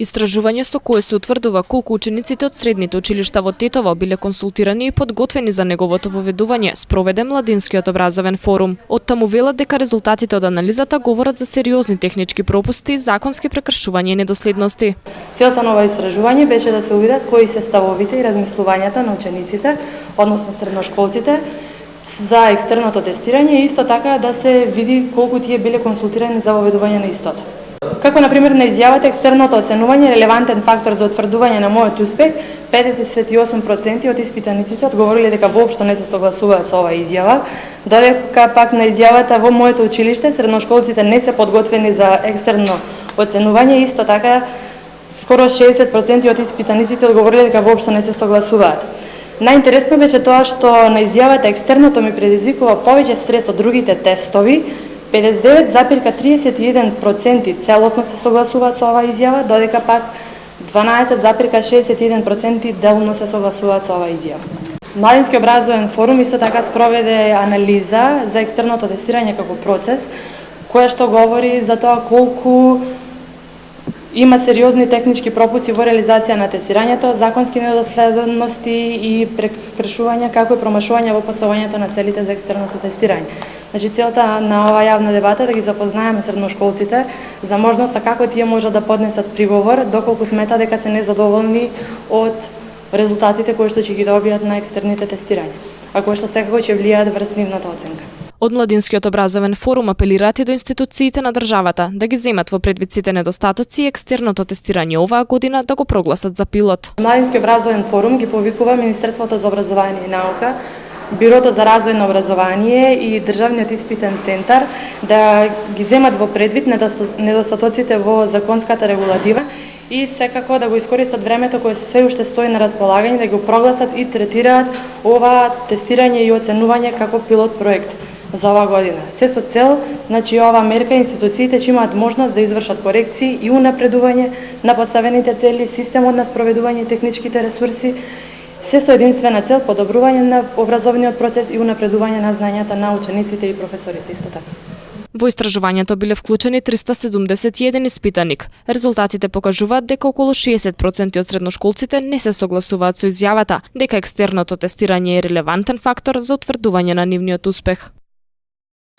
Истражување со кое се утврдува колку учениците од средните училишта во Тетово биле консултирани и подготвени за неговото воведување, спроведе Младинскиот образовен форум. Од таму велат дека резултатите од анализата говорат за сериозни технички пропусти, законски прекршувања и недоследности. Целта на ова истражување беше да се увидат кои се ставовите и размислувањата на учениците, односно средношколците, за екстерното тестирање и исто така да се види колку тие биле консултирани за воведување на истото. Како, например, на изјавата екстерното оценување е релевантен фактор за утврдување на мојот успех, 58% од испитаниците одговориле дека воопшто не се согласуваат со оваа изјава, додека пак на изјавата во моето училиште средношколците не се подготвени за екстерно оценување, исто така скоро 60% од испитаниците одговориле дека воопшто не се согласуваат. Најинтересно беше тоа што на изјавата екстерното ми предизвикува повеќе стрес од другите тестови. 59,31% целосно се согласуваат со оваа изјава, додека пак 12,61% делно се согласуваат со оваа изјава. Младински образовен форум исто така спроведе анализа за екстерното тестирање како процес, која што говори за тоа колку има сериозни технички пропусти во реализација на тестирањето, законски недоследности и прекршувања, како и промашувања во поставувањето на целите за екстерното тестирање. Значи, целта на оваа јавна дебата е да ги запознаеме средношколците за можноста како тие можат да поднесат приговор доколку смета дека се незадоволни од резултатите кои што ќе ги добијат на екстерните тестирања, а кои што секако ќе влијаат врз нивната оценка. Од Младинскиот образовен форум апелираат и до институциите на државата да ги земат во предвид сите недостатоци и екстерното тестирање оваа година да го прогласат за пилот. Младински образовен форум ги повикува Министерството за образование и наука, Бирото за развој на образование и Државниот испитен центар да ги земат во предвид недостатоците во законската регулатива и секако да го искористат времето кое се уште стои на располагање, да го прогласат и третираат ова тестирање и оценување како пилот проект за оваа година. Се со цел, значи оваа мерка институциите ќе имаат можност да извршат корекции и унапредување на поставените цели, системот на спроведување и техничките ресурси, се со единствена цел подобрување на образовниот процес и унапредување на знањата на учениците и професорите исто така. Во истражувањето биле вклучени 371 испитаник. Резултатите покажуваат дека околу 60% од средношколците не се согласуваат со изјавата дека екстерното тестирање е релевантен фактор за утврдување на нивниот успех.